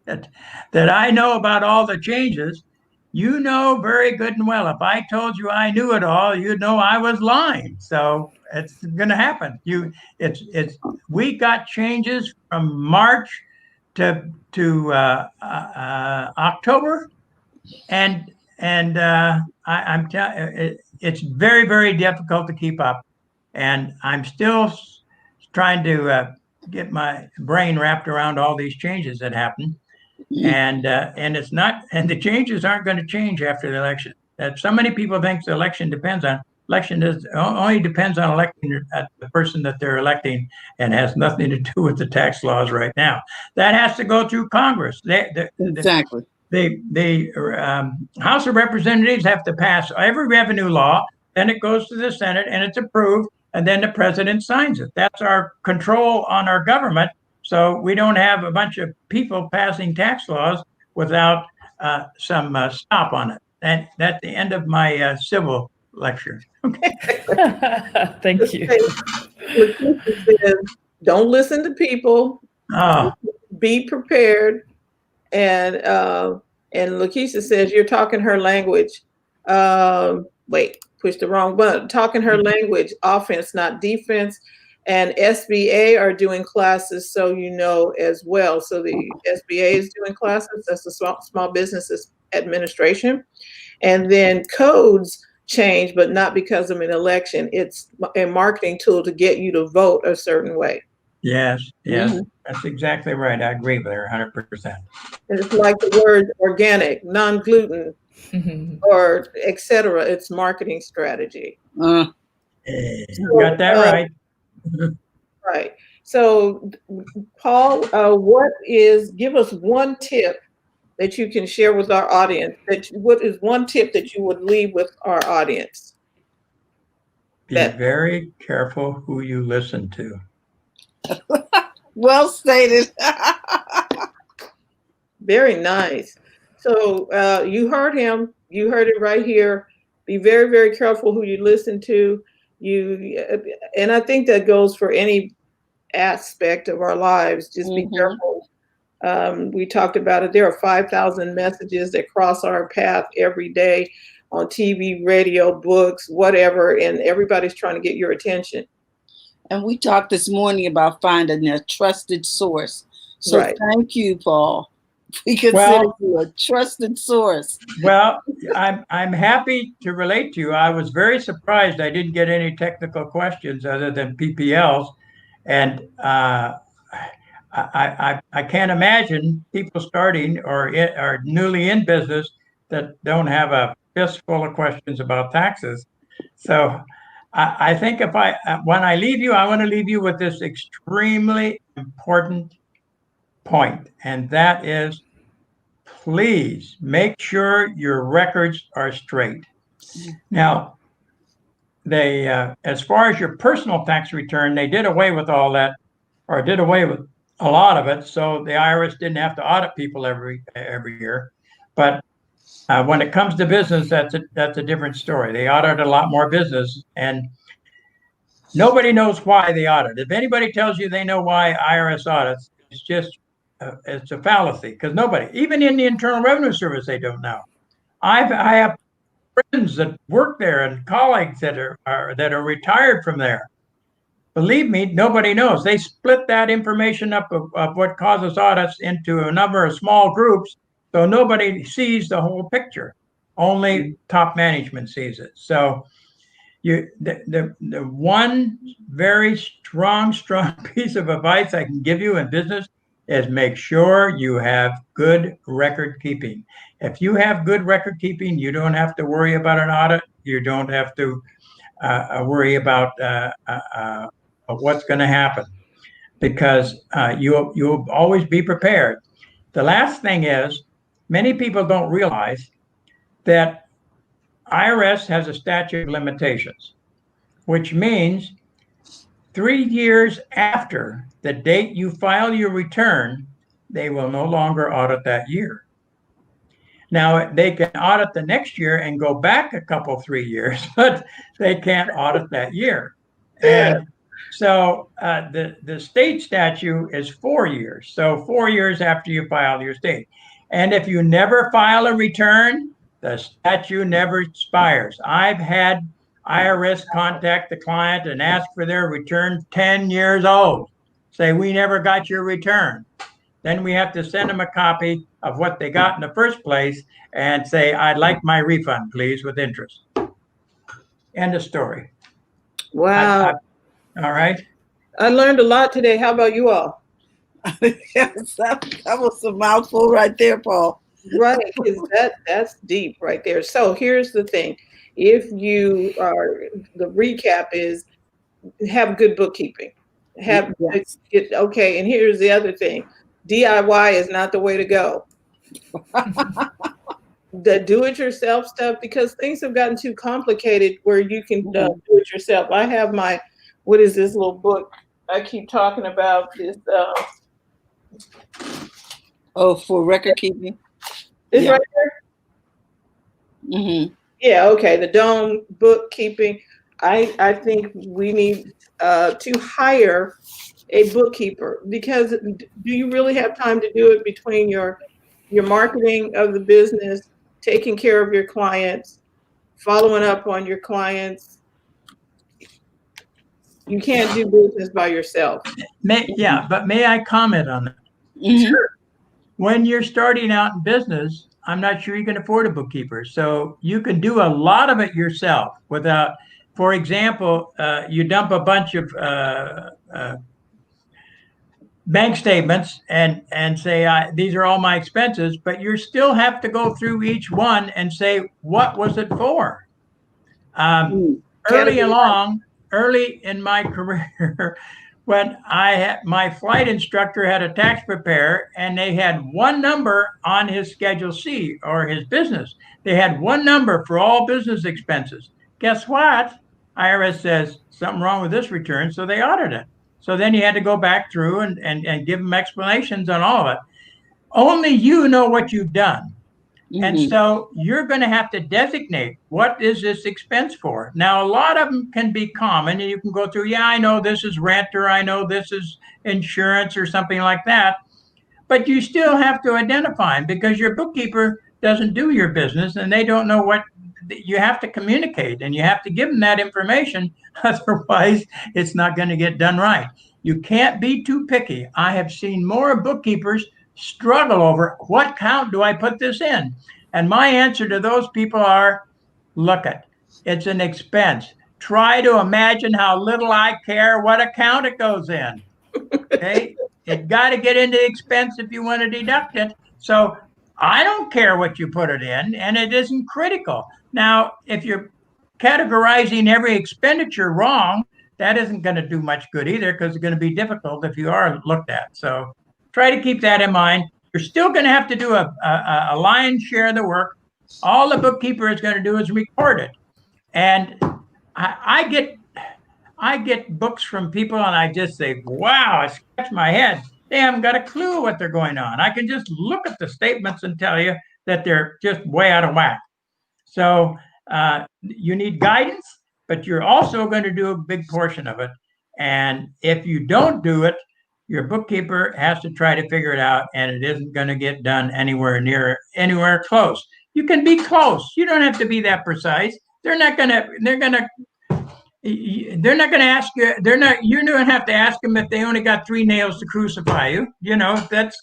that I know about all the changes, you know very good and well, if I told you I knew it all, you'd know I was lying. So it's going to happen. We got changes from March to October, and I'm telling, it's very, very difficult to keep up, and I'm still trying to get my brain wrapped around all these changes that happen. And it's not, and the changes aren't going to change after the election. That so many people think the election only depends on electing the person that they're electing, and has nothing to do with the tax laws right now. That has to go through Congress. Exactly. The House of Representatives have to pass every revenue law, then it goes to the Senate and it's approved, and then the president signs it. That's our control on our government. So we don't have a bunch of people passing tax laws without some stop on it. And that's the end of my civil lecture. Okay. Thank you. Don't listen to people. Oh. Be prepared. And Lakeisha says you're talking her language. Wait, push the wrong button. Talking her language, offense, not defense. And SBA are doing classes, so you know as well. So the SBA is doing classes. That's the Small Business Administration. And then codes change, but not because of an election. It's a marketing tool to get you to vote a certain way. Yes, that's exactly right. I agree with her 100%. And it's like the word organic, non-gluten, or etc. It's marketing strategy. You got that right. Right. So, Paul, give us one tip that you can share with our audience. What is one tip that you would leave with our audience? Be very careful who you listen to. Well stated. Very nice. So you heard him. You heard it right here. Be very, very careful who you listen to. And I think that goes for any aspect of our lives. Just be careful. We talked about it. There are 5,000 messages that cross our path every day on TV, radio, books, whatever, and everybody's trying to get your attention. And we talked this morning about finding a trusted source. So Right. Thank you, Paul. We consider you a trusted source. Well, I'm happy to relate to you. I was very surprised I didn't get any technical questions other than PPLs, and I can't imagine people starting or newly in business that don't have a fistful of questions about taxes. So I think when I leave you, I want to leave you with this extremely important point, and that is, please make sure your records are straight. Now, they, as far as your personal tax return, they did away with all that, or did away with a lot of it, so the IRS didn't have to audit people every year. But when it comes to business, that's a different story. They audit a lot more business, and nobody knows why they audit. If anybody tells you they know why IRS audits, it's a fallacy, because nobody, even in the Internal Revenue Service, they don't know. I have friends that work there and colleagues that are retired from there. Believe me, nobody knows. They split that information up of what causes audits into a number of small groups, so nobody sees the whole picture. Only top management sees it. So the one very strong piece of advice I can give you in business is make sure you have good record keeping. If you have good record keeping, you don't have to worry about an audit. You don't have to worry about what's going to happen, because you'll always be prepared. The last thing is, many people don't realize that IRS has a statute of limitations, which means 3 years after the date you file your return, they will no longer audit that year. Now, they can audit the next year and go back 3 years, but they can't audit that year. And so the state statute is 4 years. So 4 years after you file your state. And if you never file a return, the statute never expires. I've had IRS contact the client and ask for their return 10 years old. Say, we never got your return. Then we have to send them a copy of what they got in the first place and say, I'd like my refund, please, with interest. End of story. Wow. All right. I learned a lot today. How about you all? Yes, that was a mouthful right there, Paul. Right, because that's deep right there. So here's the thing. If the recap is have good bookkeeping. Okay, and here's the other thing. DIY is not the way to go. The do-it-yourself stuff, because things have gotten too complicated where you can do it yourself. I have what is this little book I keep talking about? This. For record keeping. It's right there. Mm-hmm. Yeah. Okay. The Dome bookkeeping. I think we need to hire a bookkeeper, because do you really have time to do it between your marketing of the business, taking care of your clients, following up on your clients? You can't do business by yourself. But may I comment on that? Mm-hmm. Sure. When you're starting out in business, I'm not sure you can afford a bookkeeper. So you can do a lot of it yourself without, for example, you dump a bunch of bank statements and say, these are all my expenses, but you still have to go through each one and say, what was it for? Early in my career, when my flight instructor had a tax preparer, and they had one number on his Schedule C, or his business. They had one number for all business expenses. Guess what? IRS says something wrong with this return, so they audit it. So then you had to go back through and give them explanations on all of it. Only you know what you've done. And so you're going to have to designate, what is this expense for? Now, a lot of them can be common, and you can go through, yeah, I know this is rent, or I know this is insurance or something like that. But you still have to identify them, because your bookkeeper doesn't do your business and they don't know what you have to communicate, and you have to give them that information. Otherwise, it's not going to get done right. You can't be too picky. I have seen more bookkeepers struggle over, what count do I put this in? And my answer to those people are, look it, it's an expense. Try to imagine how little I care what account it goes in. Okay, it got to get into expense if you want to deduct it. So I don't care what you put it in, and it isn't critical. Now, if you're categorizing every expenditure wrong, that isn't going to do much good either, because it's going to be difficult if you are looked at. So try to keep that in mind. You're still going to have to do a lion's share of the work. All the bookkeeper is going to do is record it. And I get books from people, and I just say, wow, I scratch my head. They haven't got a clue what they're going on. I can just look at the statements and tell you that they're just way out of whack. So you need guidance, but you're also going to do a big portion of it. And if you don't do it, your bookkeeper has to try to figure it out, and it isn't going to get done anywhere close. You can be close. You don't have to be that precise. They're not going to ask you. You don't have to ask them if they only got 3 nails to crucify you. You know, that's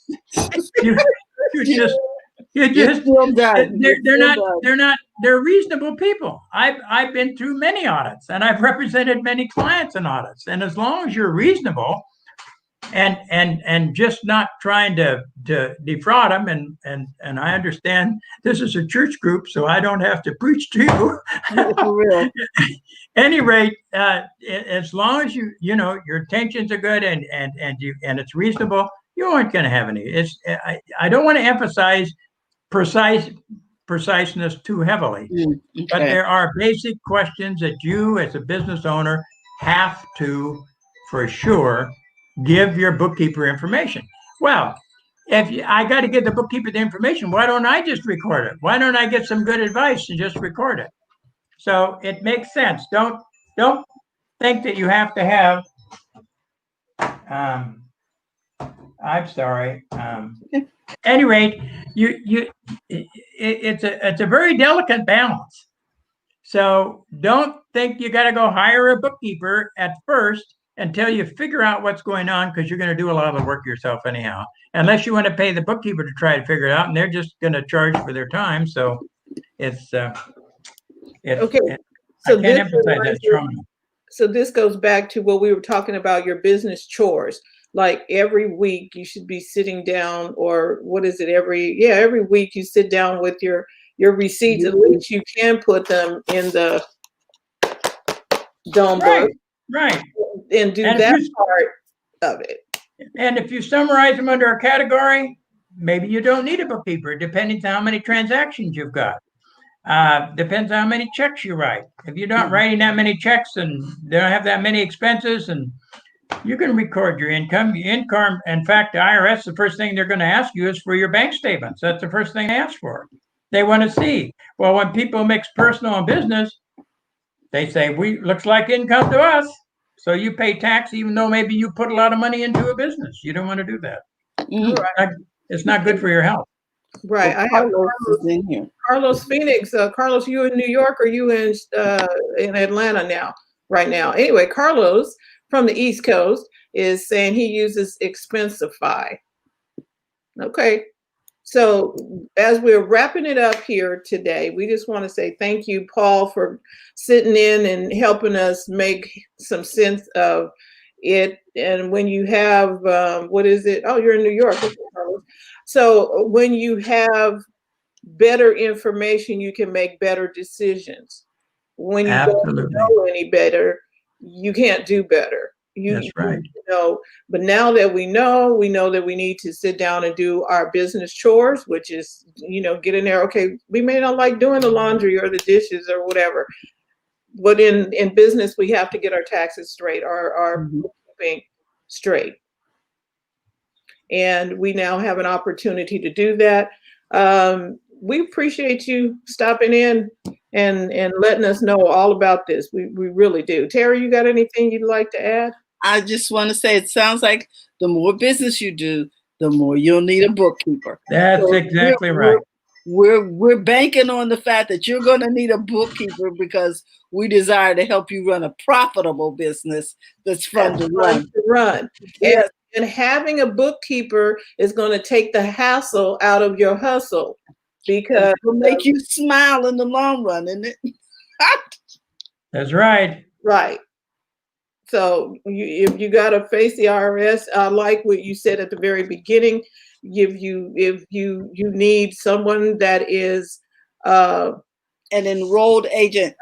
they're reasonable people. I've been through many audits, and I've represented many clients in audits. And as long as you're reasonable and just not trying to defraud them, and I understand this is a church group, so I don't have to preach to you. For real. Any rate, as long as you know your intentions are good and it's reasonable, you aren't going to have any. I don't want to emphasize preciseness too heavily, Okay. but there are basic questions that you, as a business owner, have to, for sure, give your bookkeeper information. Well, if I got to give the bookkeeper the information, why don't I just record it? Why don't I get some good advice and just record it? So it makes sense. Don't think that you have to have. I'm sorry. Any rate, it's a very delicate balance. So don't think you got to go hire a bookkeeper at first until you figure out what's going on, because you're going to do a lot of the work yourself anyhow, unless you want to pay the bookkeeper to try to figure it out, and they're just going to charge for their time. So it's okay. So I can't emphasize that strongly. So this goes back to what we were talking about, your business chores. Like every week you should be sitting down, or what is it? Every week you sit down with your receipts. At least you can put them in the Dome book. Right. And do that part of it. And if you summarize them under a category, maybe you don't need a bookkeeper, depending on how many transactions you've got. Depends on how many checks you write. If you're not writing that many checks and they don't have that many expenses, and you can record your income. In fact, the IRS, the first thing they're going to ask you is for your bank statements. That's the first thing they ask for. They want to see. Well, when people mix personal and business, they say, looks like income to us. So you pay tax, even though maybe you put a lot of money into a business. You don't want to do that. Right. It's not good for your health. Right. Well, I have Carlos Phoenix. Carlos, you in New York, or you in Atlanta now? Right now. Anyway, Carlos from the East Coast is saying he uses Expensify. Okay. So as we're wrapping it up here today, we just want to say thank you, Paul, for sitting in and helping us make some sense of it. And when you have, what is it? Oh, you're in New York. So when you have better information, you can make better decisions. When you don't know any better, you can't do better. That's right. But now that we know that we need to sit down and do our business chores, which is, get in there. Okay, we may not like doing the laundry or the dishes or whatever, but in business, we have to get our taxes straight, our bookkeeping straight. And we now have an opportunity to do that. We appreciate you stopping in and letting us know all about this. We really do. Terry, you got anything you'd like to add? I just want to say it sounds like the more business you do, the more you'll need a bookkeeper. That's So exactly right. We're banking on the fact that you're going to need a bookkeeper because we desire to help you run a profitable business that's fun to run. Yes. And having a bookkeeper is going to take the hassle out of your hustle, because it'll make you smile in the long run, isn't it? That's right. Right. So if you got to face the IRS, I like what you said at the very beginning. If you need someone that is an enrolled agent.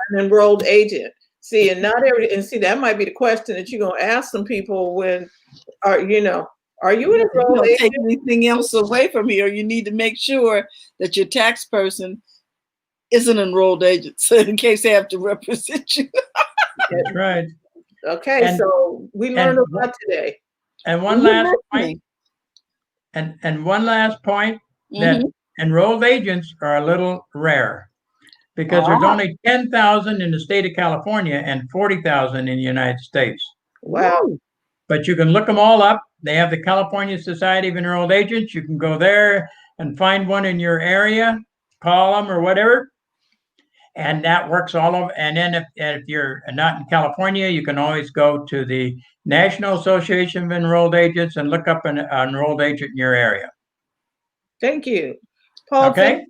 See, and that might be the question that you're gonna ask some people when are you an enrolled agent? Take anything else away from here. You need to make sure that your tax person is an enrolled agent, so in case they have to represent you. That's right. Okay, so we learned a lot today. And one last point. And one last point, that enrolled agents are a little rare, because there's only 10,000 in the state of California and 40,000 in the United States. Wow. But you can look them all up. They have the California Society of Enrolled Agents. You can go there and find one in your area, call them or whatever. And that works all over. And then if you're not in California, you can always go to the National Association of Enrolled Agents and look up an enrolled agent in your area. Thank you, Paul. Okay.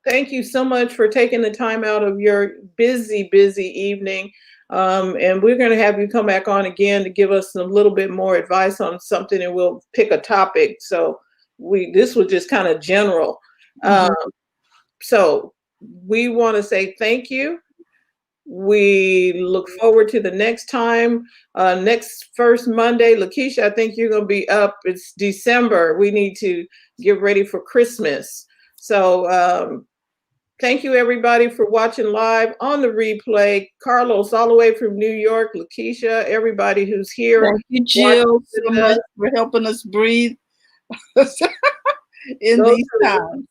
Thank you so much for taking the time out of your busy evening. And we're going to have you come back on again to give us a little bit more advice on something, and we'll pick a topic. So this was just kind of general. So we want to say thank you. We look forward to the next time. Next first Monday, Lakeisha, I think you're going to be up. It's December. We need to get ready for Christmas. So thank you, everybody, for watching live on the replay. Carlos, all the way from New York, Lakeisha, everybody who's here. Thank you, Jill, so much for helping us breathe in these times.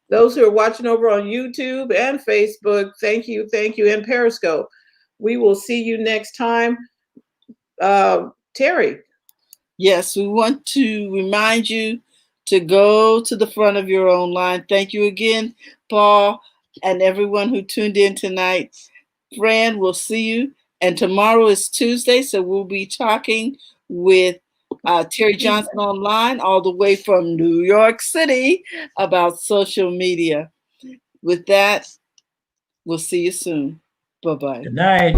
Those who are watching over on YouTube and Facebook, thank you, and Periscope. We will see you next time. Terry. Yes, we want to remind you to go to the front of your own line. Thank you again, Paul, and everyone who tuned in tonight. Fran, we'll see you. And tomorrow is Tuesday, so we'll be talking with Terry Johnson online, all the way from New York City, about social media. With that, we'll see you soon. Bye-bye. Good night.